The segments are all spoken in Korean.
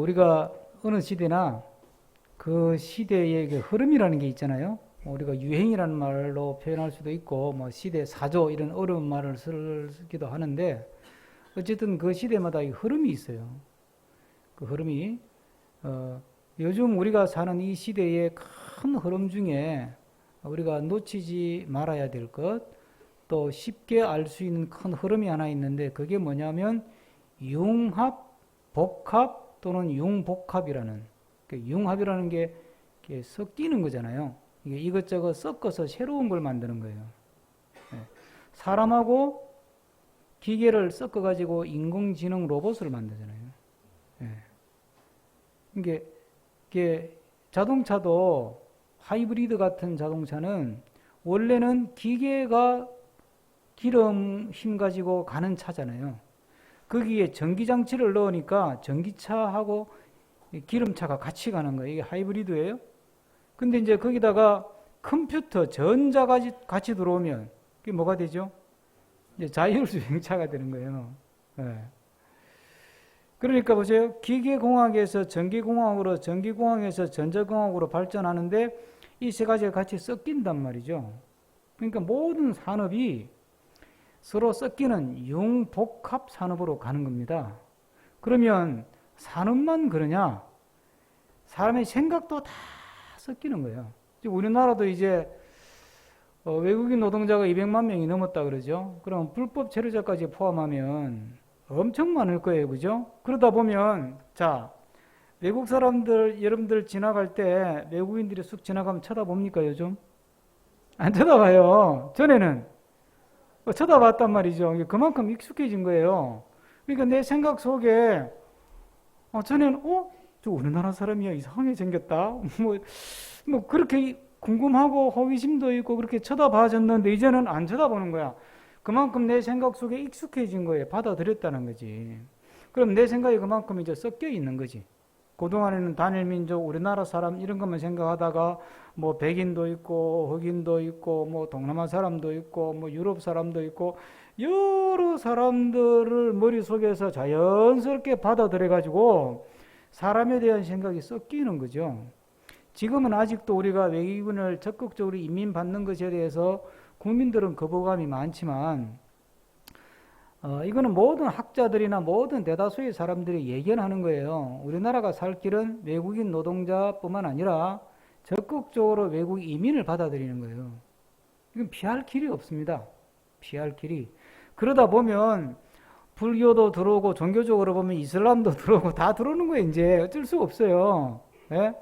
우리가 어느 시대나 그 시대의 그 흐름이라는 게 있잖아요. 우리가 유행이라는 말로 표현할 수도 있고, 뭐 시대 사조 이런 어려운 말을 쓰기도 하는데, 어쨌든 그 시대마다 이 흐름이 있어요. 그 흐름이 요즘 우리가 사는 이 시대의 큰 흐름 중에 우리가 놓치지 말아야 될 것, 또 쉽게 알 수 있는 큰 흐름이 하나 있는데, 그게 뭐냐면 융합, 복합 또는 융복합이라는, 융합이라는 게 섞이는 거잖아요. 이게 이것저것 섞어서 새로운 걸 만드는 거예요. 사람하고 기계를 섞어가지고 인공지능 로봇을 만들잖아요. 이게 자동차도 하이브리드 같은 자동차는 원래는 기계가 기름 힘 가지고 가는 차잖아요. 거기에 전기장치를 넣으니까 전기차하고 기름차가 같이 가는 거예요. 이게 하이브리드예요. 근데 이제 거기다가 컴퓨터, 전자가 같이 들어오면 그게 뭐가 되죠? 이제 자율주행차가 되는 거예요. 네. 그러니까 보세요. 기계공학에서 전기공학으로, 전기공학에서 전자공학으로 발전하는데 이 세 가지가 같이 섞인단 말이죠. 그러니까 모든 산업이 서로 섞이는 융복합 산업으로 가는 겁니다. 그러면 산업만 그러냐? 사람의 생각도 다 섞이는 거예요. 우리나라도 이제 외국인 노동자가 200만 명이 넘었다 그러죠. 그럼 불법 체류자까지 포함하면 엄청 많을 거예요. 그죠? 그러다 보면 자, 외국 사람들 여러분들 지나갈 때 외국인들이 쑥 지나가면 쳐다봅니까 요즘? 안 쳐다봐요. 전에는 쳐다봤단 말이죠. 그만큼 익숙해진 거예요. 그러니까 내 생각 속에 전에는 저 우리나라 사람이야 이상하게 생겼다. 뭐 그렇게 궁금하고 호기심도 있고 그렇게 쳐다봐졌는데 이제는 안 쳐다보는 거야. 그만큼 내 생각 속에 익숙해진 거예요. 받아들였다는 거지. 그럼 내 생각이 그만큼 이제 섞여 있는 거지. 그동안에는 단일 민족, 우리나라 사람 이런 것만 생각하다가 뭐 백인도 있고 흑인도 있고 뭐 동남아 사람도 있고 뭐 유럽 사람도 있고 여러 사람들을 머릿속에서 자연스럽게 받아들여 가지고 사람에 대한 생각이 섞이는 거죠. 지금은 아직도 우리가 외국인을 적극적으로 이민 받는 것에 대해서 국민들은 거부감이 많지만 이거는 모든 학자들이나 모든 대다수의 사람들이 예견하는 거예요. 우리나라가 살 길은 외국인 노동자뿐만 아니라 적극적으로 외국 이민을 받아들이는 거예요. 이건 피할 길이 없습니다. 피할 길이. 그러다 보면 불교도 들어오고 종교적으로 보면 이슬람도 들어오고 다 들어오는 거예요. 이제 어쩔 수 없어요. 예?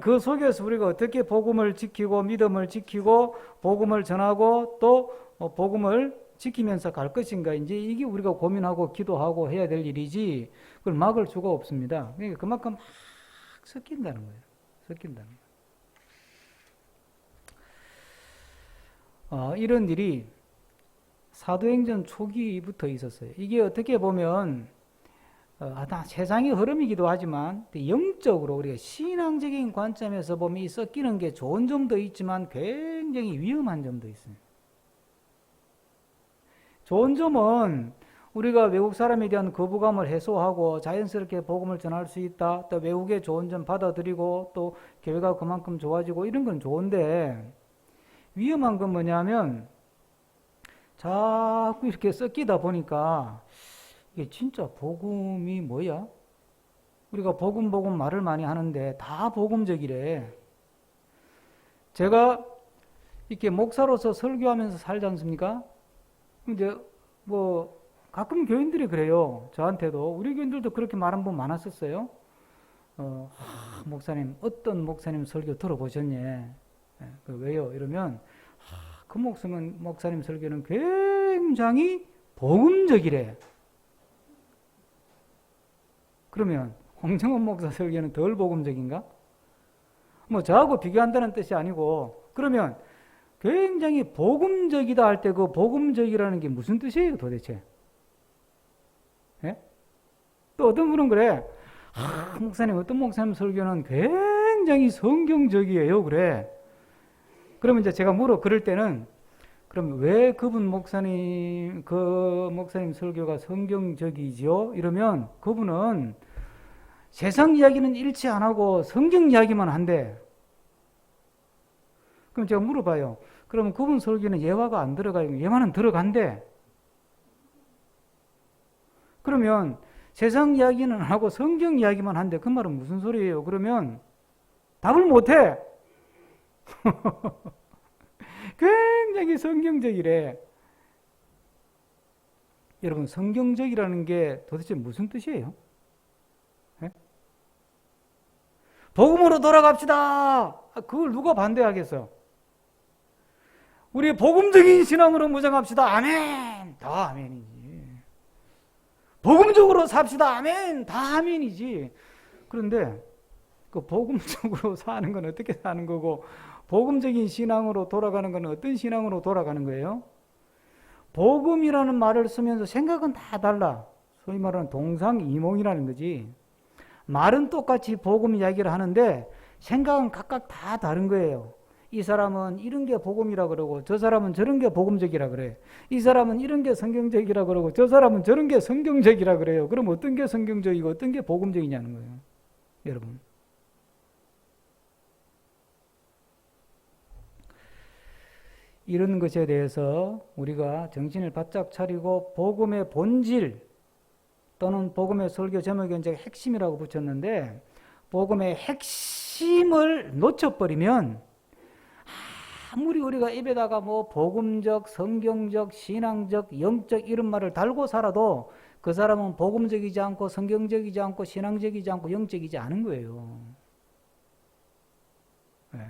그 속에서 우리가 어떻게 복음을 지키고 믿음을 지키고 복음을 전하고 또 복음을 지키면서 갈 것인가 이제 이게 우리가 고민하고 기도하고 해야 될 일이지 그걸 막을 수가 없습니다. 그러니까 그만큼 막 섞인다는 거예요. 섞인다는 거예요. 이런 일이 사도행전 초기부터 있었어요. 이게 어떻게 보면 세상의 흐름이기도 하지만 영적으로 우리가 신앙적인 관점에서 보면 이 섞이는 게 좋은 점도 있지만 굉장히 위험한 점도 있습니다. 좋은 점은 우리가 외국 사람에 대한 거부감을 해소하고 자연스럽게 복음을 전할 수 있다. 또 외국의 좋은 점 받아들이고 또 교회가 그만큼 좋아지고 이런 건 좋은데 위험한 건 뭐냐면 자꾸 이렇게 섞이다 보니까 이게 진짜 복음이 뭐야? 우리가 복음 말을 많이 하는데 다 복음적이래. 제가 이렇게 목사로서 설교하면서 살지 않습니까? 근데 뭐 가끔 교인들이 그래요. 저한테도 우리 교인들도 그렇게 말한 분 많았었어요. 목사님 어떤 목사님 설교 들어보셨니? 왜요? 이러면 그 목사님 설교는 굉장히 복음적이래. 그러면 홍정원 목사 설교는 덜 복음적인가? 뭐 저하고 비교한다는 뜻이 아니고 그러면 굉장히 복음적이다 할 때 그 복음적이라는 게 무슨 뜻이에요 도대체? 예? 또 어떤 분은 그래. 목사님 어떤 목사님 설교는 굉장히 성경적이에요 그래. 그러면 이제 제가 그럴 때는 그럼 왜 그 목사님 설교가 성경적이죠? 이러면 그분은 세상 이야기는 일치 안 하고 성경 이야기만 한대. 그럼 제가 물어봐요. 그러면 그분 설교는 예화가 안 들어가요? 예화는 들어간대. 그러면 세상 이야기는 안 하고 성경 이야기만 한대. 그 말은 무슨 소리예요? 그러면 답을 못해. 굉장히 성경적이래. 여러분, 성경적이라는 게 도대체 무슨 뜻이에요? 네? 복음으로 돌아갑시다. 그걸 누가 반대하겠어? 우리 복음적인 신앙으로 무장합시다. 아멘. 다 아멘이지. 복음적으로 삽시다. 아멘. 다 아멘이지. 그런데 그 복음적으로 사는 건 어떻게 사는 거고, 복음적인 신앙으로 돌아가는 건 어떤 신앙으로 돌아가는 거예요? 복음이라는 말을 쓰면서 생각은 다 달라. 소위 말하는 동상이몽이라는 거지. 말은 똑같이 복음 이야기를 하는데 생각은 각각 다 다른 거예요. 이 사람은 이런 게 복음이라 그러고 저 사람은 저런 게 복음적이라 그래. 이 사람은 이런 게 성경적이라 그러고 저 사람은 저런 게 성경적이라 그래요. 그럼 어떤 게 성경적이고 어떤 게 복음적이냐는 거예요. 여러분. 이런 것에 대해서 우리가 정신을 바짝 차리고 복음의 본질 또는 복음의 설교 제목에 이제 핵심이라고 붙였는데 복음의 핵심을 놓쳐버리면 아무리 우리가 입에다가 뭐 복음적, 성경적, 신앙적, 영적 이런 말을 달고 살아도 그 사람은 복음적이지 않고 성경적이지 않고 신앙적이지 않고 영적이지 않은 거예요. 네.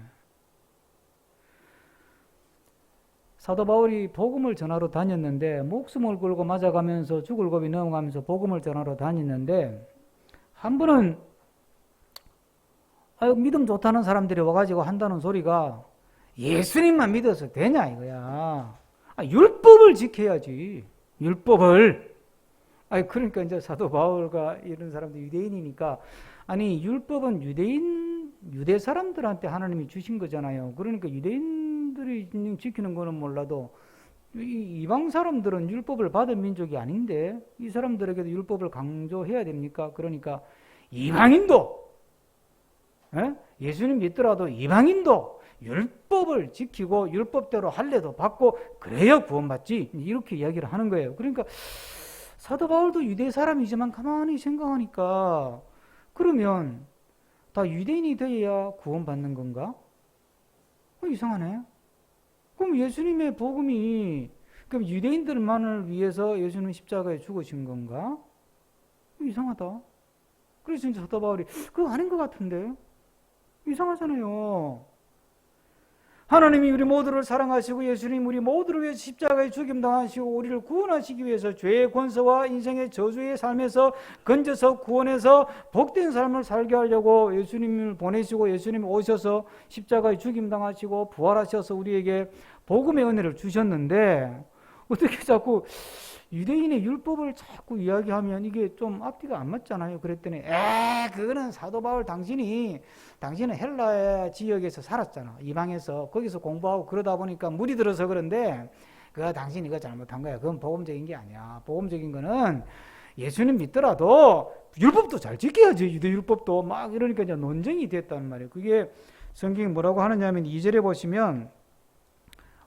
사도 바울이 복음을 전하러 다녔는데 목숨을 걸고 맞아가면서 죽을 고비 넘어가면서 복음을 전하러 다녔는데 한 번은 믿음 좋다는 사람들이 와가지고 한다는 소리가 예수님만 믿어서 되냐 이거야. 율법을 지켜야지. 율법을. 그러니까 이제 사도 바울과 이런 사람들 유대인이니까 아니 율법은 유대 사람들한테 하나님이 주신 거잖아요. 그러니까 유대인들이 지키는 거는 몰라도 이방 사람들은 율법을 받은 민족이 아닌데 이 사람들에게도 율법을 강조해야 됩니까? 그러니까 이방인도 예수님 믿더라도 이방인도 율법을 지키고 율법대로 할례도 받고 그래야 구원받지 이렇게 이야기를 하는 거예요. 그러니까 사도 바울도 유대 사람이지만 가만히 생각하니까 그러면 다 유대인이 되어야 구원받는 건가? 이상하네. 그럼 예수님의 복음이 그럼 유대인들만을 위해서 예수님 십자가에 죽으신 건가? 이상하다. 그래서 이제 사도 바울이 그거 아닌 것 같은데 이상하잖아요. 하나님이 우리 모두를 사랑하시고 예수님 우리 모두를 위해 십자가에 죽임당하시고 우리를 구원하시기 위해서 죄의 권세와 인생의 저주의 삶에서 건져서 구원해서 복된 삶을 살게 하려고 예수님을 보내시고 예수님이 오셔서 십자가에 죽임당하시고 부활하셔서 우리에게 복음의 은혜를 주셨는데 어떻게 자꾸 유대인의 율법을 자꾸 이야기하면 이게 좀 앞뒤가 안 맞잖아요. 그랬더니 그거는 사도 바울 당신은 헬라 지역에서 살았잖아. 이방에서 거기서 공부하고 그러다 보니까 물이 들어서 그런데 그거 당신이 이거 잘못한 거야. 그건 복음적인 게 아니야. 복음적인 거는 예수님 믿더라도 율법도 잘 지켜야지. 유대 율법도 막 이러니까 이제 논쟁이 됐단 말이에요. 그게 성경이 뭐라고 하느냐면 2절에 보시면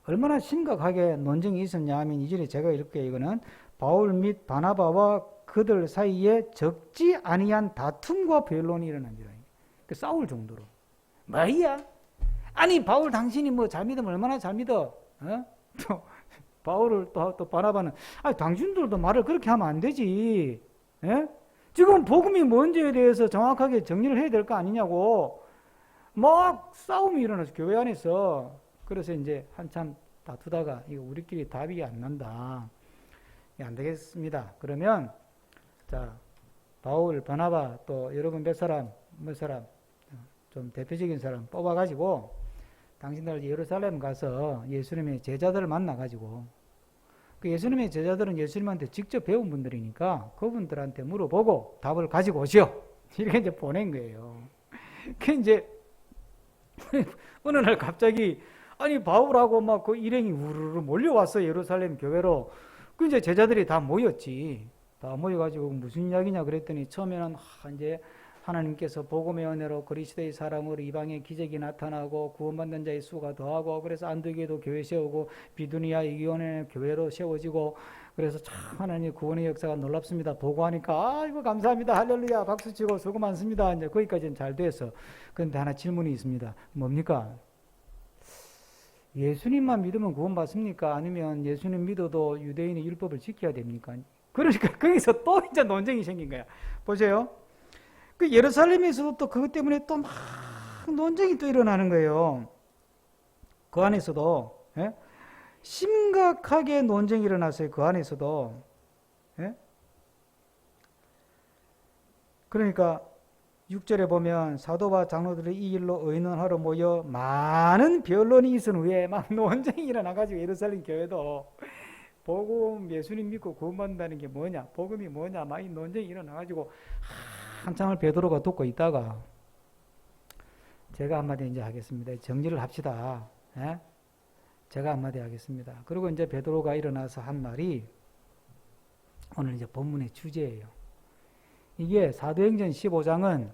얼마나 심각하게 논쟁이 있었냐 하면 이절에 제가 이렇게 이거는 바울 및 바나바와 그들 사이에 적지 아니한 다툼과 변론이 일어난지라. 싸울 정도로. 뭐야? 아니 바울 당신이 뭐 잘 믿으면 얼마나 잘 믿어? 또 바울을 또 바나바는 당신들도 말을 그렇게 하면 안 되지. 지금 복음이 뭔지에 대해서 정확하게 정리를 해야 될 거 아니냐고. 막 싸움이 일어나서 교회 안에서. 그래서 이제 한참 다투다가 이거 우리끼리 답이 안 난다. 안 되겠습니다. 그러면 자 바울, 바나바 또 여러분 몇 사람 좀 대표적인 사람 뽑아가지고 당신들 예루살렘 가서 예수님의 제자들을 만나가지고 그 예수님의 제자들은 예수님한테 직접 배운 분들이니까 그분들한테 물어보고 답을 가지고 오시오. 이렇게 이제 보낸 거예요. 그 이제 어느 날 갑자기 바울하고 막 그 일행이 우르르 몰려왔어. 예루살렘 교회로. 그 이제 제자들이 다 모였지. 다 모여가지고 무슨 이야기냐 그랬더니 처음에는 이제 하나님께서 복음의 은혜로 그리스도의 사랑으로 이방의 기적이 나타나고 구원받는 자의 수가 더하고 그래서 안디옥에도 교회 세우고 비두니아 이기온에 교회로 세워지고 그래서 참 하나님의 구원의 역사가 놀랍습니다. 보고하니까 아이고 감사합니다. 할렐루야 박수치고 수고 많습니다. 이제 거기까지는 잘 돼서 그런데 하나 질문이 있습니다. 뭡니까? 예수님만 믿으면 구원받습니까? 아니면 예수님 믿어도 유대인의 율법을 지켜야 됩니까? 그러니까 거기서 또 이제 논쟁이 생긴 거야. 보세요. 그 예루살렘에서도 또 그것 때문에 또 막 논쟁이 또 일어나는 거예요. 그 안에서도 예? 심각하게 논쟁이 일어났어요. 그 안에서도 예? 그러니까 6절에 보면 사도와 장로들이 이 일로 의논하러 모여 많은 변론이 있은 후에 막 논쟁이 일어나가지고 예루살렘 교회도 복음 예수님 믿고 구원받는다는 게 뭐냐 복음이 뭐냐 막 이 논쟁이 일어나가지고 한참을 베드로가 듣고 있다가 제가 한마디 이제 하겠습니다. 정리를 합시다. 예? 제가 한마디 하겠습니다. 그리고 이제 베드로가 일어나서 한 말이 오늘 이제 본문의 주제예요. 이게 사도행전 15장은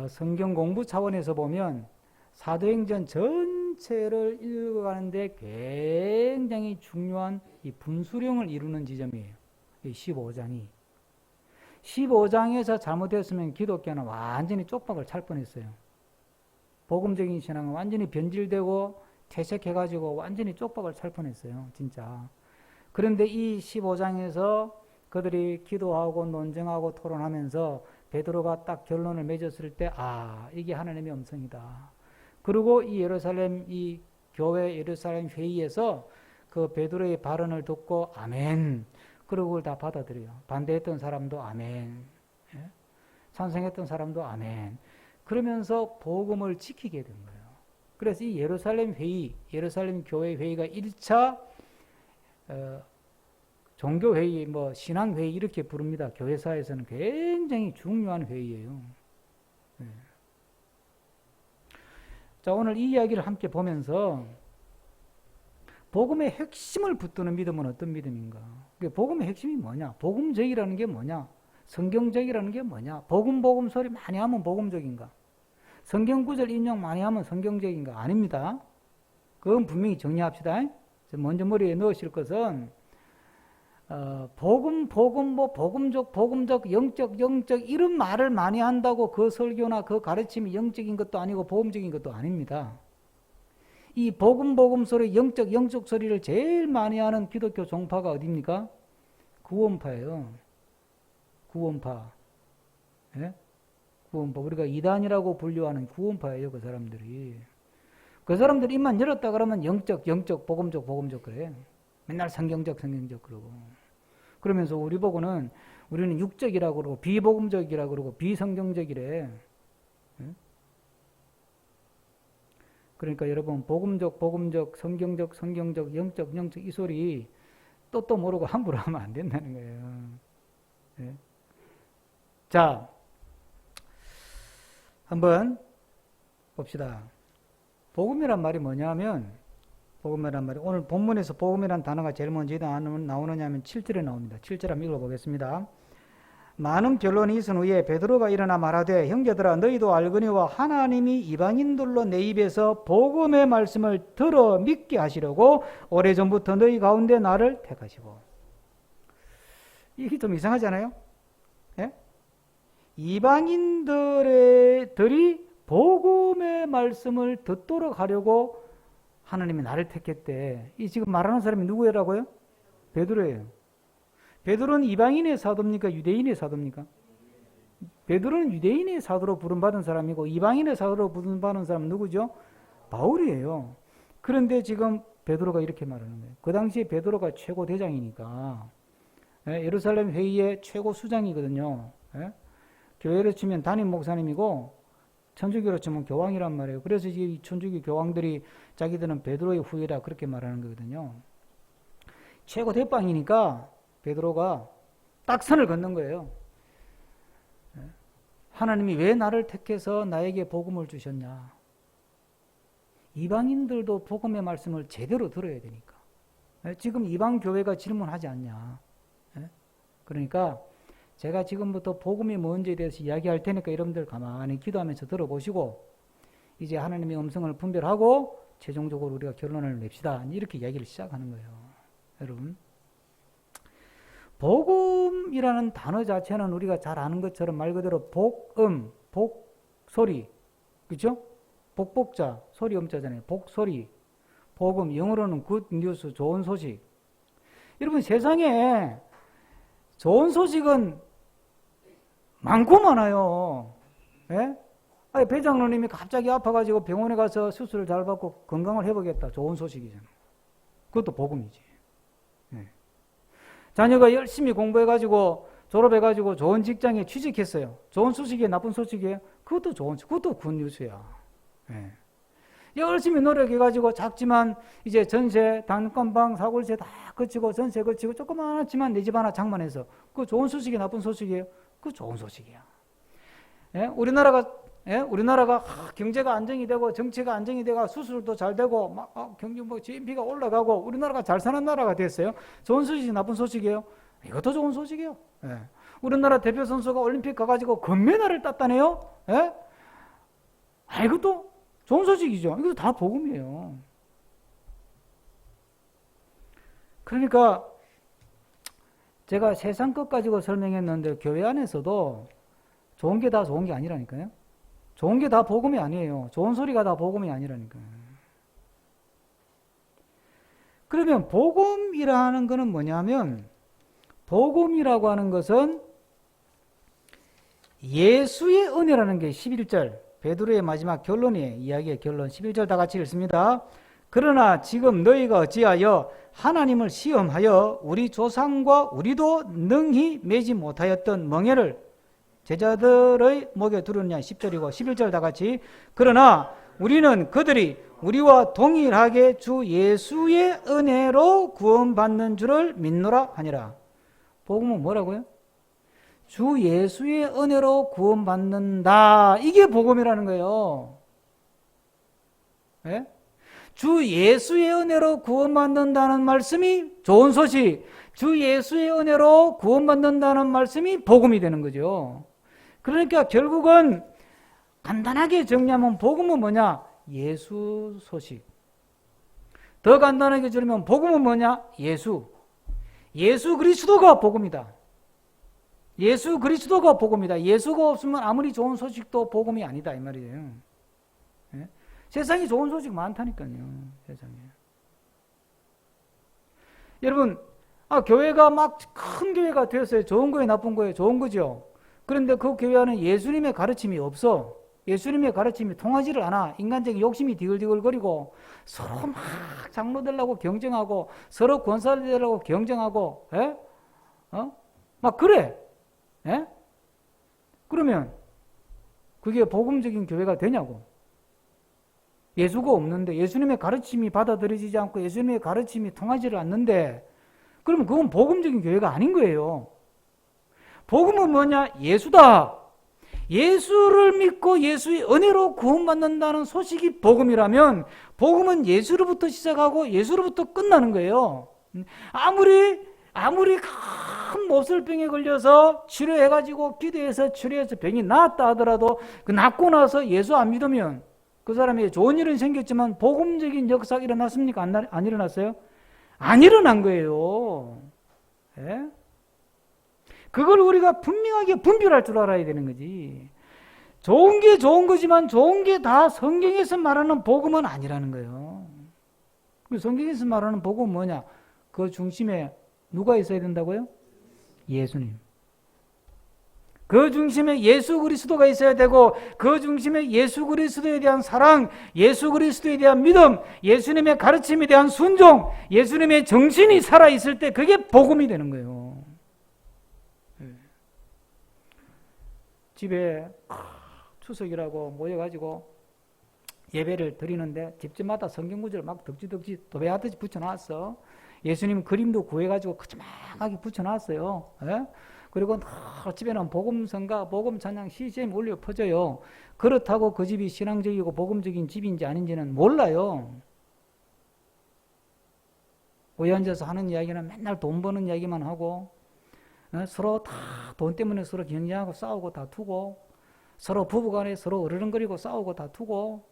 성경 공부 차원에서 보면 사도행전 전체를 읽어가는데 굉장히 중요한 이 분수령을 이루는 지점이에요. 이 15장이. 15장에서 잘못했으면 기독교는 완전히 쪽박을 찰 뻔했어요. 복음적인 신앙은 완전히 변질되고 퇴색해가지고 완전히 쪽박을 찰 뻔했어요. 진짜. 그런데 이 15장에서 그들이 기도하고 논쟁하고 토론하면서 베드로가 딱 결론을 맺었을 때 이게 하나님의 음성이다. 그리고 이 예루살렘 이 교회 예루살렘 회의에서 그 베드로의 발언을 듣고 아멘. 그리고 그걸 다 받아들여요. 반대했던 사람도 아멘. 예? 찬성했던 사람도 아멘. 그러면서 복음을 지키게 된 거예요. 그래서 이 예루살렘 회의, 예루살렘 교회 회의가 1차 종교회의, 신앙회의 이렇게 부릅니다. 교회사에서는 굉장히 중요한 회의예요. 네. 자, 오늘 이 이야기를 함께 보면서 복음의 핵심을 붙드는 믿음은 어떤 믿음인가? 복음의 핵심이 뭐냐? 복음적이라는 게 뭐냐? 성경적이라는 게 뭐냐? 복음 소리 많이 하면 복음적인가? 성경 구절 인용 많이 하면 성경적인가? 아닙니다. 그건 분명히 정리합시다. 먼저 머리에 넣으실 것은 복음적, 영적 이런 말을 많이 한다고 그 설교나 그 가르침이 영적인 것도 아니고 복음적인 것도 아닙니다. 이 복음 소리, 영적 소리를 제일 많이 하는 기독교 종파가 어디입니까? 구원파예요. 구원파. 예? 구원파. 우리가 이단이라고 분류하는 구원파예요. 그 사람들이. 그 사람들이 입만 열었다 그러면 영적, 복음적 그래. 맨날 성경적 그러고. 그러면서 우리 보고는 우리는 육적이라고 그러고 비복음적이라고 그러고 비성경적이래. 예? 그러니까 여러분 복음적, 성경적, 영적 이 소리 또 모르고 함부로 하면 안 된다는 거예요. 네. 자, 한번 봅시다. 복음이란 말이 뭐냐면 복음이란 말이 오늘 본문에서 복음이란 단어가 제일 먼저 나오느냐 하면 7절에 나옵니다. 7절 한번 읽어보겠습니다. 많은 변론이 있은 후에 베드로가 일어나 말하되 형제들아 너희도 알거니와 하나님이 이방인들로 내 입에서 복음의 말씀을 들어 믿게 하시려고 오래전부터 너희 가운데 나를 택하시고. 이게 좀 이상하지 않아요? 예? 이방인들이 복음의 말씀을 듣도록 하려고 하나님이 나를 택했대. 이 지금 말하는 사람이 누구라고요? 베드로예요. 베드로는 이방인의 사도입니까? 유대인의 사도입니까? 베드로는 유대인의 사도로 부름받은 사람이고 이방인의 사도로 부름받은 사람은 누구죠? 바울이에요. 그런데 지금 베드로가 이렇게 말하는 거예요. 그 당시에 베드로가 최고 대장이니까 예루살렘 회의의 최고 수장이거든요. 교회로 치면 담임 목사님이고 천주교로 치면 교황이란 말이에요. 그래서 이 천주교 교황들이 자기들은 베드로의 후예라 그렇게 말하는 거거든요. 최고 대빵이니까 베드로가 딱 선을 긋는 거예요. 하나님이 왜 나를 택해서 나에게 복음을 주셨냐? 이방인들도 복음의 말씀을 제대로 들어야 되니까. 지금 이방 교회가 질문하지 않냐? 그러니까 제가 지금부터 복음이 뭔지에 대해서 이야기할 테니까 여러분들 가만히 기도하면서 들어보시고 이제 하나님의 음성을 분별하고 최종적으로 우리가 결론을 냅시다. 이렇게 이야기를 시작하는 거예요. 여러분, 복음이라는 단어 자체는 우리가 잘 아는 것처럼 말 그대로 복음, 복소리, 그렇죠? 복복자, 소리 음자잖아요. 복소리, 복음, 영어로는 good news, 좋은 소식. 여러분, 세상에 좋은 소식은 많고 많아요. 예? 아니, 배 장로님이 갑자기 아파가지고 병원에 가서 수술을 잘 받고 건강을 회복했다. 좋은 소식이잖아. 그것도 복음이지. 예. 자녀가 열심히 공부해가지고 졸업해가지고 좋은 직장에 취직했어요. 좋은 소식이에요? 나쁜 소식이에요? 그것도 좋은 소식. 그것도 굿뉴스야. 예. 열심히 노력해가지고 작지만 이제 전세, 단건방, 사골세 다 거치고 전세 거치고 조그만하지만 내 집 하나 장만해서 그거 좋은 소식이에요? 나쁜 소식이에요? 그거 좋은 소식이야. 예? 우리나라가 경제가 안정이 되고 정치가 안정이 되고 수술도 잘 되고 막 경제 GNP가 올라가고 우리나라가 잘 사는 나라가 됐어요. 좋은 소식이 나쁜 소식이에요? 이것도 좋은 소식이에요. 예. 우리나라 대표 선수가 올림픽 가가지고 금메달을 땄다네요. 예? 이것도 좋은 소식이죠. 이것도 다 복음이에요. 그러니까 제가 세상 것 가지고 설명했는데 교회 안에서도 좋은 게 다 좋은 게 아니라니까요. 좋은 게 다 복음이 아니에요. 좋은 소리가 다 복음이 아니라니까요. 그러면 복음이라는 것은 뭐냐면 복음이라고 하는 것은 예수의 은혜라는 게 11절 베드로의 마지막 결론이에요. 이야기의 결론 11절 다 같이 읽습니다. 그러나 지금 너희가 어찌하여 하나님을 시험하여 우리 조상과 우리도 능히 매지 못하였던 멍에를 제자들의 목에 두르느냐 10절이고 11절 다 같이 그러나 우리는 그들이 우리와 동일하게 주 예수의 은혜로 구원받는 줄을 믿노라 하니라. 복음은 뭐라고요? 주 예수의 은혜로 구원받는다. 이게 복음이라는 거예요. 예? 주 예수의 은혜로 구원받는다는 말씀이 좋은 소식, 주 예수의 은혜로 구원받는다는 말씀이 복음이 되는 거죠. 그러니까 결국은 간단하게 정리하면 복음은 뭐냐? 예수 소식. 더 간단하게 들으면 복음은 뭐냐? 예수 그리스도가 복음이다. 예수 그리스도가 복음이다. 예수가 없으면 아무리 좋은 소식도 복음이 아니다 이 말이에요. 예? 세상에 좋은 소식 많다니까요. 세상에. 여러분, 교회가 막 큰 교회가 되었어요. 좋은 거예요, 나쁜 거예요? 좋은 거죠. 그런데 그 교회 안에 예수님의 가르침이 없어. 예수님의 가르침이 통하지를 않아. 인간적인 욕심이 디글디글거리고 서로 막 장로 되려고 경쟁하고 서로 권사 되려고 경쟁하고, 예? 막 그래. 예? 그러면 그게 복음적인 교회가 되냐고. 예수가 없는데 예수님의 가르침이 받아들여지지 않고 예수님의 가르침이 통하지를 않는데 그러면 그건 복음적인 교회가 아닌 거예요. 복음은 뭐냐? 예수다. 예수를 믿고 예수의 은혜로 구원받는다는 소식이 복음이라면 복음은 예수로부터 시작하고 예수로부터 끝나는 거예요. 아무리 큰 몹쓸병에 걸려서 치료해가지고 기도해서 치료해서 병이 나았다 하더라도 그 낫고 나서 예수 안 믿으면 그 사람에게 좋은 일은 생겼지만 복음적인 역사가 일어났습니까? 안 일어났어요? 안 일어난 거예요. 예? 그걸 우리가 분명하게 분별할 줄 알아야 되는 거지. 좋은 게 좋은 거지만 좋은 게 다 성경에서 말하는 복음은 아니라는 거예요. 성경에서 말하는 복음은 뭐냐? 그 중심에 누가 있어야 된다고요? 예수님. 그 중심에 예수 그리스도가 있어야 되고 그 중심에 예수 그리스도에 대한 사랑, 예수 그리스도에 대한 믿음, 예수님의 가르침에 대한 순종, 예수님의 정신이 살아있을 때 그게 복음이 되는 거예요. 집에 추석이라고 모여가지고 예배를 드리는데 집집마다 성경 구절을 막 덕지덕지 도배하듯이 붙여놨어. 예수님 그림도 구해가지고 거침하게 붙여놨어요. 예? 그리고 집에는 복음성가, 복음찬양, CCM 올려 퍼져요. 그렇다고 그 집이 신앙적이고 복음적인 집인지 아닌지는 몰라요. 모여 앉아서 하는 이야기는 맨날 돈 버는 이야기만 하고 서로 다 돈 때문에 서로 경쟁하고 싸우고 다투고, 서로 부부간에 서로 어르렁거리고 싸우고 다투고,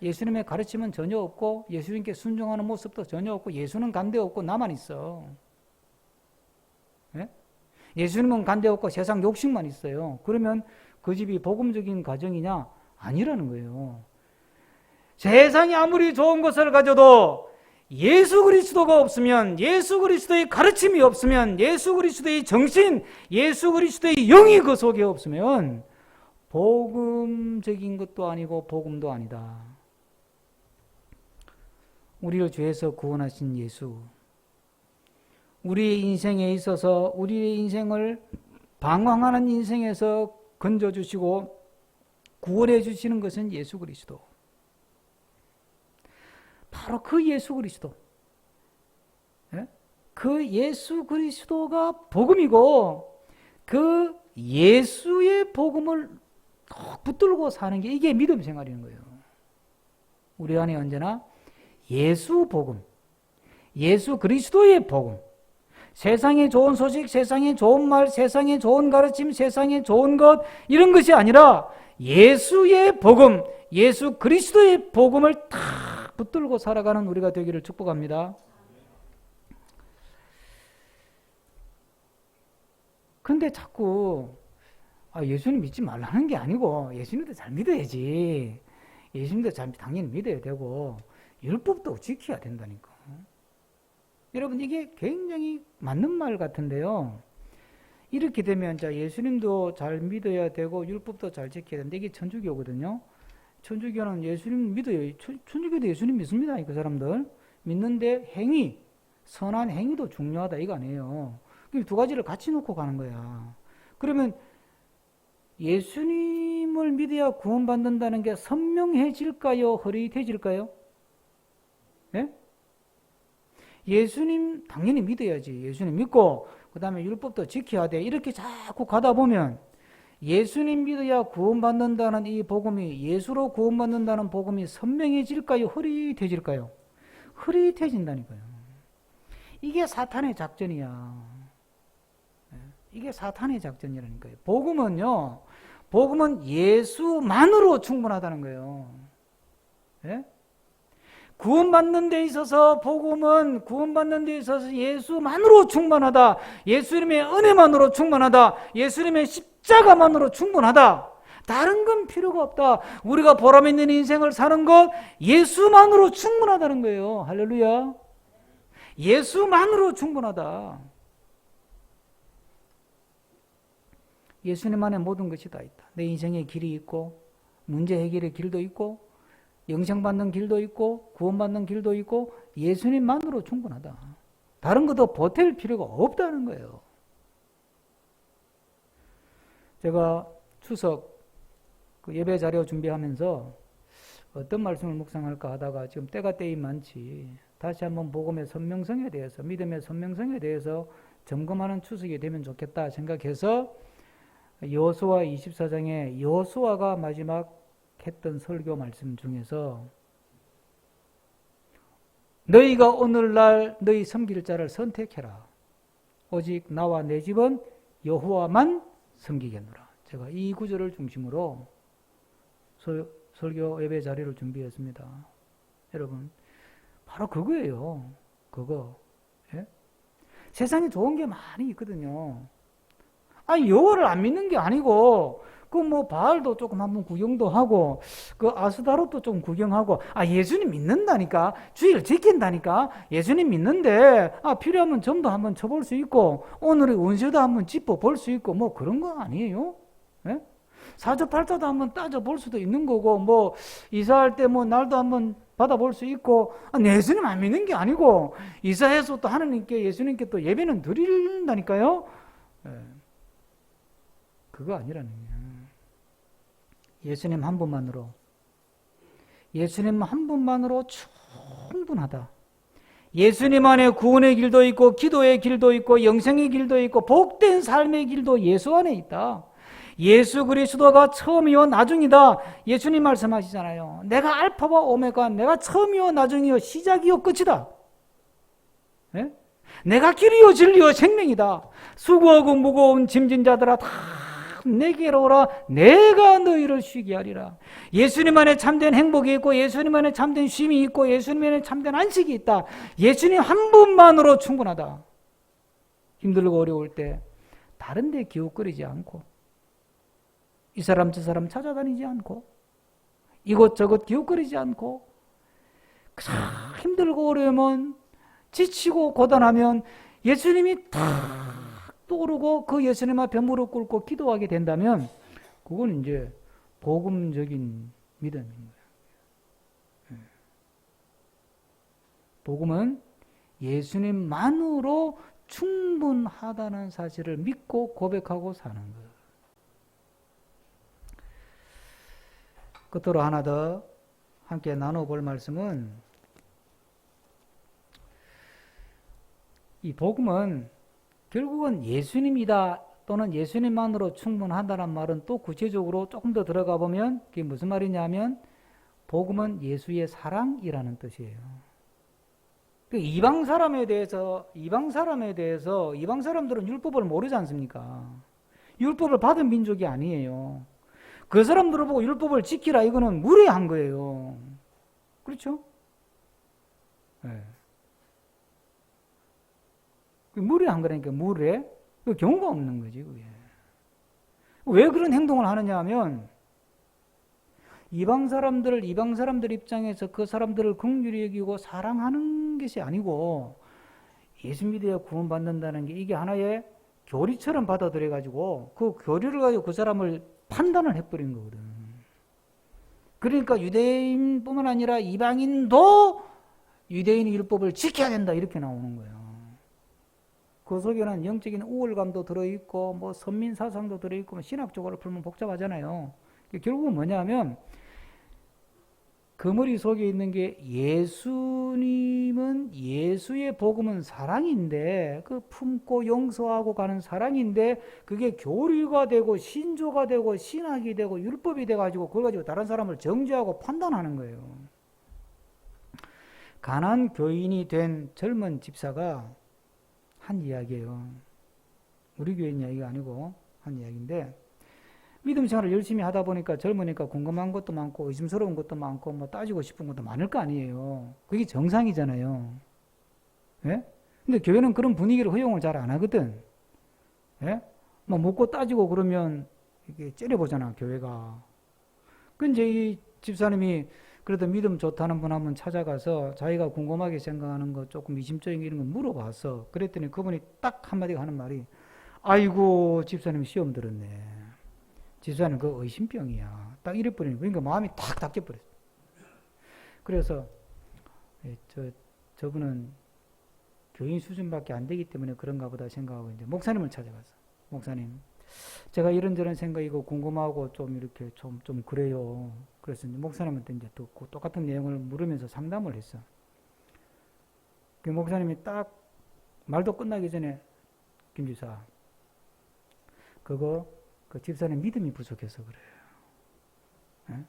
예수님의 가르침은 전혀 없고 예수님께 순종하는 모습도 전혀 없고 예수는 간대 없고 나만 있어. 예수님은 간대 없고 세상 욕심만 있어요. 그러면 그 집이 복음적인 가정이냐? 아니라는 거예요. 세상이 아무리 좋은 것을 가져도 예수 그리스도가 없으면, 예수 그리스도의 가르침이 없으면, 예수 그리스도의 정신, 예수 그리스도의 영이 그 속에 없으면 복음적인 것도 아니고 복음도 아니다. 우리를 죄에서 구원하신 예수, 우리의 인생에 있어서 우리의 인생을 방황하는 인생에서 건져주시고 구원해 주시는 것은 예수 그리스도. 바로 그 예수 그리스도. 그 예수 그리스도가 복음이고 그 예수의 복음을 꼭 붙들고 사는 게 이게 믿음 생활인 거예요. 우리 안에 언제나 예수 복음, 예수 그리스도의 복음, 세상에 좋은 소식, 세상에 좋은 말, 세상에 좋은 가르침, 세상에 좋은 것 이런 것이 아니라 예수의 복음, 예수 그리스도의 복음을 탁 붙들고 살아가는 우리가 되기를 축복합니다. 근데 자꾸 예수님 믿지 말라는 게 아니고 예수님도 잘 믿어야지. 예수님도 잘 당연히 믿어야 되고 율법도 지켜야 된다니까. 여러분 이게 굉장히 맞는 말 같은데요. 이렇게 되면 자 예수님도 잘 믿어야 되고 율법도 잘 지켜야 되는데 이게 천주교거든요. 천주교는 예수님 믿어요. 천주교도 예수님 믿습니다. 그 사람들 믿는데 행위, 선한 행위도 중요하다 이거 아니에요. 두 가지를 같이 놓고 가는 거야. 그러면 예수님을 믿어야 구원받는다는 게 선명해질까요? 흐릿해질까요? 예? 예수님 당연히 믿어야지. 예수님 믿고 그 다음에 율법도 지켜야 돼. 이렇게 자꾸 가다 보면 예수님 믿어야 구원받는다는 이 복음이, 예수로 구원받는다는 복음이 선명해질까요? 흐릿해질까요? 흐릿해진다니까요. 이게 사탄의 작전이야. 이게 사탄의 작전이라니까요. 복음은요, 복음은 예수만으로 충분하다는 거예요. 예? 구원받는 데 있어서 복음은 구원받는 데 있어서 예수만으로 충분하다. 예수님의 은혜만으로 충분하다. 예수님의 십자가만으로 충분하다. 다른 건 필요가 없다. 우리가 보람 있는 인생을 사는 것 예수만으로 충분하다는 거예요. 할렐루야. 예수만으로 충분하다. 예수님 안에 모든 것이 다 있다. 내 인생의 길이 있고 문제 해결의 길도 있고 영생받는 길도 있고 구원받는 길도 있고 예수님만으로 충분하다. 다른 것도 보탤 필요가 없다는 거예요. 제가 추석 그 예배 자료 준비하면서 어떤 말씀을 묵상할까 하다가 지금 때가 때이 많지 다시 한번 복음의 선명성에 대해서 믿음의 선명성에 대해서 점검하는 추석이 되면 좋겠다 생각해서 여호수아 24장에 여호수아가 마지막 했던 설교 말씀 중에서 너희가 오늘날 너희 섬길 자를 선택해라. 오직 나와 내 집은 여호와만 섬기겠노라. 제가 이 구절을 중심으로 설교 예배 자리를 준비했습니다. 여러분 바로 그거예요. 그거. 예? 세상에 좋은 게 많이 있거든요. 여호와를 안 믿는 게 아니고 그 뭐 바알도 조금 한번 구경도 하고 그 아스다롯도 좀 구경하고 예수님 믿는다니까 주일 지킨다니까 예수님 믿는데 필요하면 점도 한번 쳐볼 수 있고 오늘의 운세도 한번 짚어볼 수 있고 뭐 그런 거 아니에요? 예? 사주팔자도 한번 따져볼 수도 있는 거고 뭐 이사할 때 뭐 날도 한번 받아볼 수 있고 예수님 안 믿는 게 아니고 이사해서 또 하나님께 예수님께 또 예배는 드린다니까요. 예. 그거 아니라는 거예요. 예수님 한 분만으로 충분하다. 예수님 안에 구원의 길도 있고 기도의 길도 있고 영생의 길도 있고 복된 삶의 길도 예수 안에 있다. 예수 그리스도가 처음이요 나중이다. 예수님 말씀하시잖아요. 내가 알파와 오메가, 내가 처음이요 나중이요 시작이요 끝이다. 예? 내가 길이요 진리요 생명이다. 수고하고 무거운 짐진 자들아 다 내게로 오라. 내가 너희를 쉬게 하리라. 예수님 안에 참된 행복이 있고 예수님 안에 참된 쉼이 있고 예수님 안에 참된 안식이 있다. 예수님 한 분만으로 충분하다. 힘들고 어려울 때 다른 데 기웃거리지 않고 이 사람 저 사람 찾아다니지 않고 이곳저곳 기웃거리지 않고 힘들고 어려우면 지치고 고단하면 예수님이 탁 떠오르고 그 예수님 앞에 무릎 꿇고 기도하게 된다면 그건 이제 복음적인 믿음인 거예요. 복음은 예수님만으로 충분하다는 사실을 믿고 고백하고 사는 거예요. 끝으로 하나 더 함께 나눠볼 말씀은 이 복음은 결국은 예수님이다 또는 예수님만으로 충분하다는 말은 또 구체적으로 조금 더 들어가 보면 그게 무슨 말이냐면 복음은 예수의 사랑이라는 뜻이에요. 이방 사람들은 율법을 모르지 않습니까? 율법을 받은 민족이 아니에요. 그 사람들을 보고 율법을 지키라 이거는 무례한 거예요. 그렇죠? 네. 무례한 거라니까 무례? 그 경우가 없는 거지 그게. 왜 그런 행동을 하느냐 하면 이방 사람들 입장에서 그 사람들을 긍휼히 여기고 사랑하는 것이 아니고 예수 믿어야 구원받는다는 게 이게 하나의 교리처럼 받아들여 가지고 그 교리를 가지고 그 사람을 판단을 해버린 거거든. 그러니까 유대인뿐만 아니라 이방인도 유대인 율법을 지켜야 된다 이렇게 나오는 거예요. 그 속에는 영적인 우월감도 들어있고 뭐 선민 사상도 들어있고 뭐 신학적으로 풀면 복잡하잖아요. 결국은 뭐냐면 그 머릿속에 있는 게 예수님은 예수의 복음은 사랑인데 그 품고 용서하고 가는 사랑인데 그게 교리가 되고 신조가 되고 신학이 되고 율법이 돼가지고 그걸 가지고 다른 사람을 정죄하고 판단하는 거예요. 가난 교인이 된 젊은 집사가 한 이야기예요. 우리 교회 이야기가 아니고 한 이야기인데 믿음 생활을 열심히 하다 보니까 젊으니까 궁금한 것도 많고 의심스러운 것도 많고 뭐 따지고 싶은 것도 많을 거 아니에요. 그게 정상이잖아요. 예? 근데 교회는 그런 분위기를 허용을 잘 안 하거든. 예? 뭐 묻고 따지고 그러면 이게 째려보잖아, 교회가. 근데 이 집사님이 그래도 믿음 좋다는 분 한 번 찾아가서 자기가 궁금하게 생각하는 거 조금 미심적인 이런 거 물어봤어. 그랬더니 그분이 딱 한마디가 하는 말이 아이고 집사님 시험 들었네. 집사님 그거 의심병이야. 딱 이래버리는 거야. 그러니까 마음이 탁 닫혀버렸어. 그래서 저분은 교인 수준밖에 안 되기 때문에 그런가 보다 생각하고 이제 목사님을 찾아갔어. 목사님 제가 이런저런 생각이고 궁금하고 좀 이렇게 좀 그래요. 그래서 이제 목사님한테 이제 듣고 똑같은 내용을 물으면서 상담을 했어. 그 목사님이 딱 말도 끝나기 전에 김지사 그거 그 집사님 믿음이 부족해서 그래요.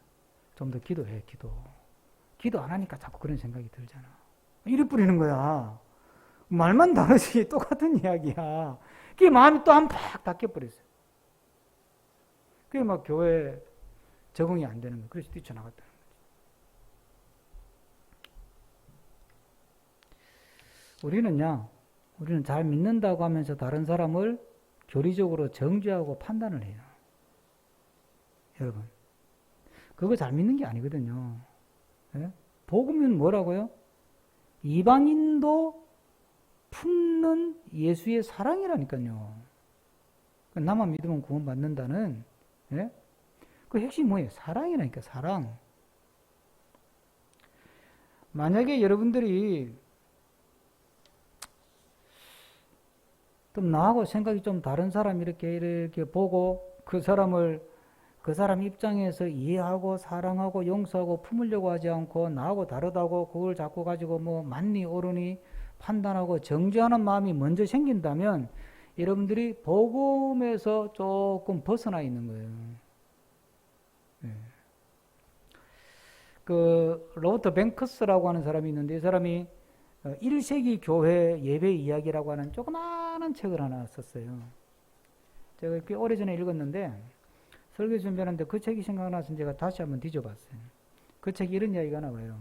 좀 더 기도해, 기도 안 하니까 자꾸 그런 생각이 들잖아. 이래 뿌리는 거야. 말만 다르지 똑같은 이야기야. 그게 마음이 또 한 팍 닫혀버렸어요. 그게 막 교회 적응이 안 되는 거야. 그래서 뛰쳐나갔다는 거지. 우리는 잘 믿는다고 하면서 다른 사람을 교리적으로 정죄하고 판단을 해요. 여러분, 그거 잘 믿는 게 아니거든요. 예? 복음은 뭐라고요? 이방인도 품는 예수의 사랑이라니까요. 나만 믿으면 구원받는다는 예? 그 핵심이 뭐예요? 사랑이라니까, 사랑. 만약에 여러분들이 좀 나하고 생각이 좀 다른 사람 이렇게 보고 그 사람 입장에서 이해하고 사랑하고 용서하고 품으려고 하지 않고 나하고 다르다고 그걸 자꾸 가지고 뭐 맞니 옳으니 판단하고 정죄하는 마음이 먼저 생긴다면 여러분들이 복음에서 조금 벗어나 있는 거예요. 네. 그 로버트 뱅크스라고 하는 사람이 있는데 이 사람이 1세기 교회 예배 이야기라고 하는 조그마한 책을 하나 썼어요. 제가 꽤 오래전에 읽었는데 설교 준비하는데 그 책이 생각나서 제가 다시 한번 뒤져봤어요. 그 책에 이런 이야기가 나와요.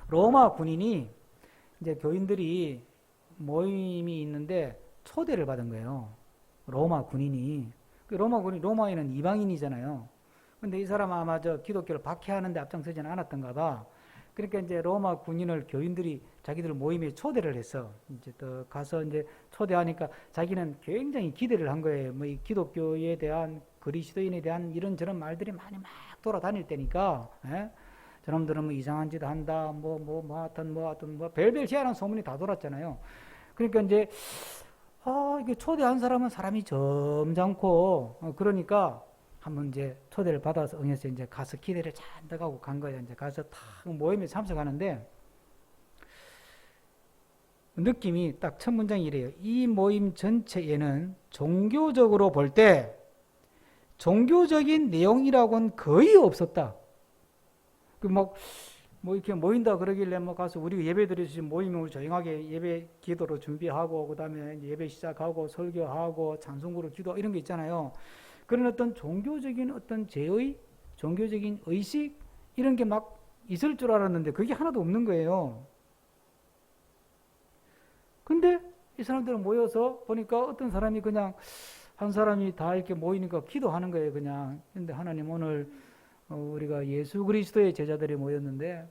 로마 군인이 이제 교인들이 모임이 있는데 초대를 받은 거예요. 로마 군인이. 로마인은 이방인이잖아요. 근데 이 사람은 아마 기독교를 박해하는데 앞장서지는 않았던가 봐. 그러니까 이제 로마 군인을 교인들이 자기들 모임에 초대를 했어. 이제 또 가서 이제 초대하니까 자기는 굉장히 기대를 한 거예요. 뭐 이 기독교에 대한 그리스도인에 대한 이런저런 말들이 많이 막 돌아다닐 때니까, 예? 저놈들은 뭐 이상한 짓 한다, 하여튼 별별 희한한 소문이 다 돌았잖아요. 그러니까 이제, 이게 초대한 사람은 사람이 점잖고, 그러니까 한번 이제 초대를 받아서 응해서 이제 가서 기대를 잔뜩 하고 간 거예요. 이제 가서 탁 모임에 참석하는데, 느낌이 딱 첫 문장이 이래요. 이 모임 전체에는 종교적으로 볼 때 종교적인 내용이라고는 거의 없었다. 뭐 이렇게 모인다 그러길래 가서 우리 예배 드리듯이 모이면 우리 조용하게 예배 기도로 준비하고 그다음에 예배 시작하고 설교하고 찬송구로 기도 이런 게 있잖아요. 그런 어떤 종교적인 어떤 제의, 종교적인 의식 이런 게 막 있을 줄 알았는데 그게 하나도 없는 거예요. 근데 이 사람들은 모여서 보니까 어떤 사람이 그냥 한 사람이 다 이렇게 모이니까 기도하는 거예요, 그냥. 근데 하나님 오늘 우리가 예수 그리스도의 제자들이 모였는데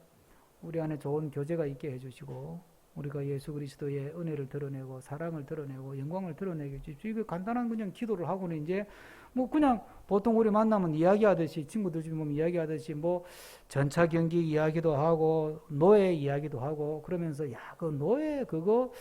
우리 안에 좋은 교제가 있게 해주시고 우리가 예수 그리스도의 은혜를 드러내고 사랑을 드러내고 영광을 드러내게 해주시고 이거 간단한 그냥 기도를 하고는 이제 뭐 그냥 보통 우리 만나면 이야기하듯이 친구들 중 보면 이야기하듯이 뭐 전차 경기 이야기도 하고 노예 이야기도 하고 그러면서 야, 그 노예 그거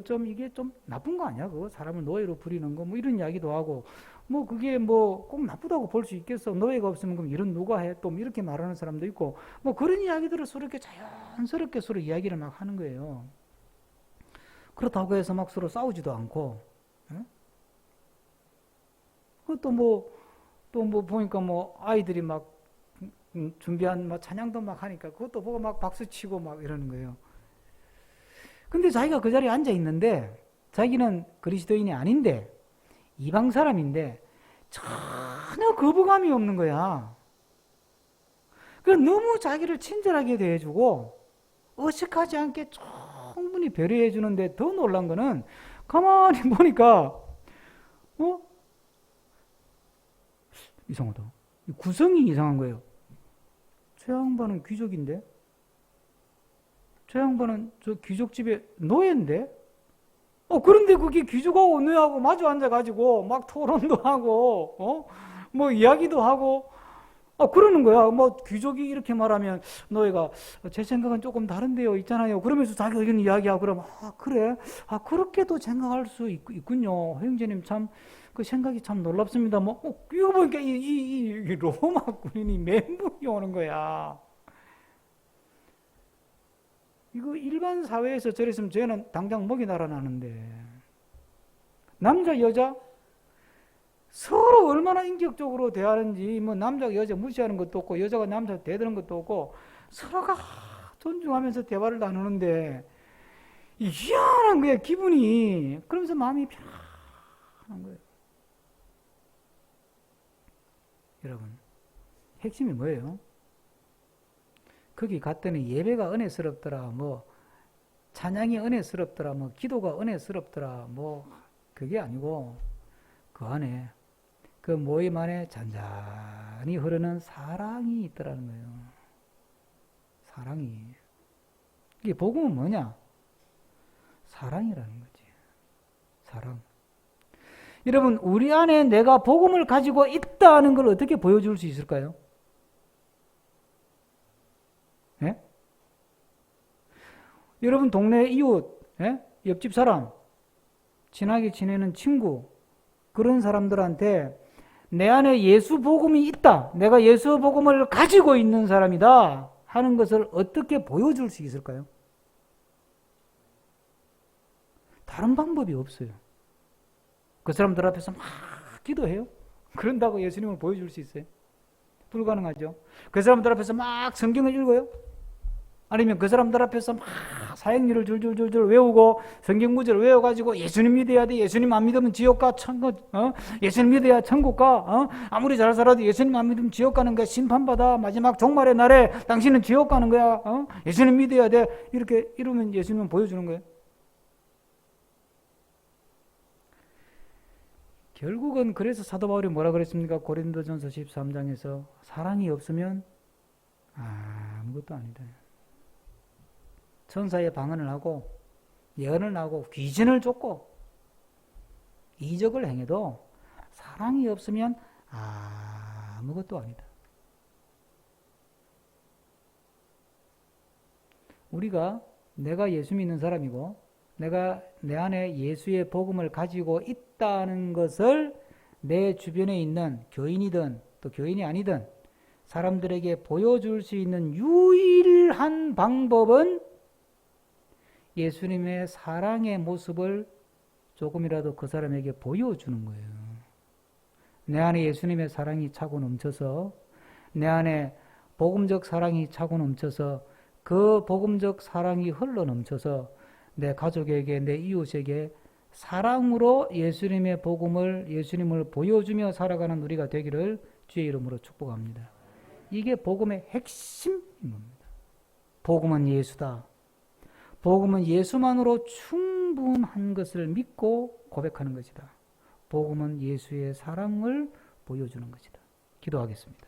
좀 이게 좀 나쁜 거 아니야? 그거 사람을 노예로 부리는 거 뭐 이런 이야기도 하고 뭐 그게 뭐 꼭 나쁘다고 볼 수 있겠어. 노예가 없으면 그럼 이런 누가 해? 또 이렇게 말하는 사람도 있고 뭐 그런 이야기들을 서로 이렇게 자연스럽게 서로 이야기를 막 하는 거예요. 그렇다고 해서 막 서로 싸우지도 않고, 예? 또 뭐 보니까 뭐 아이들이 막 준비한 막 찬양도 막 하니까 그것도 보고 막 박수 치고 막 이러는 거예요. 근데 자기가 그 자리에 앉아 있는데 자기는 그리스도인이 아닌데 이방 사람인데 전혀 거부감이 없는 거야. 그래서 너무 자기를 친절하게 대해주고 어색하지 않게 충분히 배려해 주는데 더 놀란 거는 가만히 보니까 이상하다. 구성이 이상한 거예요. 저 양반은 귀족인데? 저 양반은 저 귀족집의 노예인데? 그런데 그게 귀족하고 노예하고 마주 앉아가지고 막 토론도 하고, 뭐 이야기도 하고, 그러는 거야. 뭐 귀족이 이렇게 말하면 노예가 제 생각은 조금 다른데요, 있잖아요. 그러면서 자기 의견 이야기하고 그러면 그래? 그렇게도 생각할 수 있군요. 형제님 참 그 생각이 참 놀랍습니다. 뭐 이거 보니까 이 로마 군인이 멘붕이 오는 거야. 이거 일반 사회에서 저랬으면 쟤는 당장 목이 날아나는데 남자 여자 서로 얼마나 인격적으로 대하는지 뭐 남자가 여자 무시하는 것도 없고 여자가 남자 대드는 것도 없고 서로가 존중하면서 대화를 나누는데 희한한 거야 기분이. 그러면서 마음이 편한 거예요. 여러분 핵심이 뭐예요? 거기 갔더니 예배가 은혜스럽더라, 뭐 찬양이 은혜스럽더라, 뭐 기도가 은혜스럽더라, 뭐 그게 아니고 그 안에 그 모임 안에 잔잔히 흐르는 사랑이 있더라는 거예요. 사랑이. 이게 복음은 뭐냐? 사랑이라는 거지. 사랑. 여러분 우리 안에 내가 복음을 가지고 있다는 걸 어떻게 보여줄 수 있을까요? 예? 여러분 동네 이웃, 예? 옆집 사람, 친하게 지내는 친구 그런 사람들한테 내 안에 예수 복음이 있다, 내가 예수 복음을 가지고 있는 사람이다 하는 것을 어떻게 보여줄 수 있을까요? 다른 방법이 없어요. 그 사람들 앞에서 막 기도해요? 그런다고 예수님을 보여줄 수 있어요? 불가능하죠. 그 사람들 앞에서 막 성경을 읽어요? 아니면 그 사람들 앞에서 막 사행률을 줄줄줄줄 외우고 성경 구절을 외워가지고 예수님 믿어야 돼. 예수님 안 믿으면 지옥 가. 예수님 믿어야 천국 가. 아무리 잘 살아도 예수님 안 믿으면 지옥 가는 거야. 심판받아. 마지막 종말의 날에 당신은 지옥 가는 거야. 예수님 믿어야 돼. 이렇게 이러면 예수님은 보여주는 거예요. 결국은 그래서 사도 바울이 뭐라 그랬습니까? 고린도전서 13장에서 사랑이 없으면 아무것도 아니다. 천사의 방언을 하고 예언을 하고 귀신을 쫓고 이적을 행해도 사랑이 없으면 아무것도 아니다. 우리가 내가 예수 믿는 사람이고 내가 내 안에 예수의 복음을 가지고 있다는 것을 내 주변에 있는 교인이든 또 교인이 아니든 사람들에게 보여줄 수 있는 유일한 방법은 예수님의 사랑의 모습을 조금이라도 그 사람에게 보여주는 거예요. 내 안에 예수님의 사랑이 차고 넘쳐서 내 안에 복음적 사랑이 차고 넘쳐서 그 복음적 사랑이 흘러 넘쳐서 내 가족에게 내 이웃에게 사랑으로 예수님의 복음을 예수님을 보여주며 살아가는 우리가 되기를 주의 이름으로 축복합니다. 이게 복음의 핵심인 겁니다. 복음은 예수다. 복음은 예수만으로 충분한 것을 믿고 고백하는 것이다. 복음은 예수의 사랑을 보여주는 것이다. 기도하겠습니다.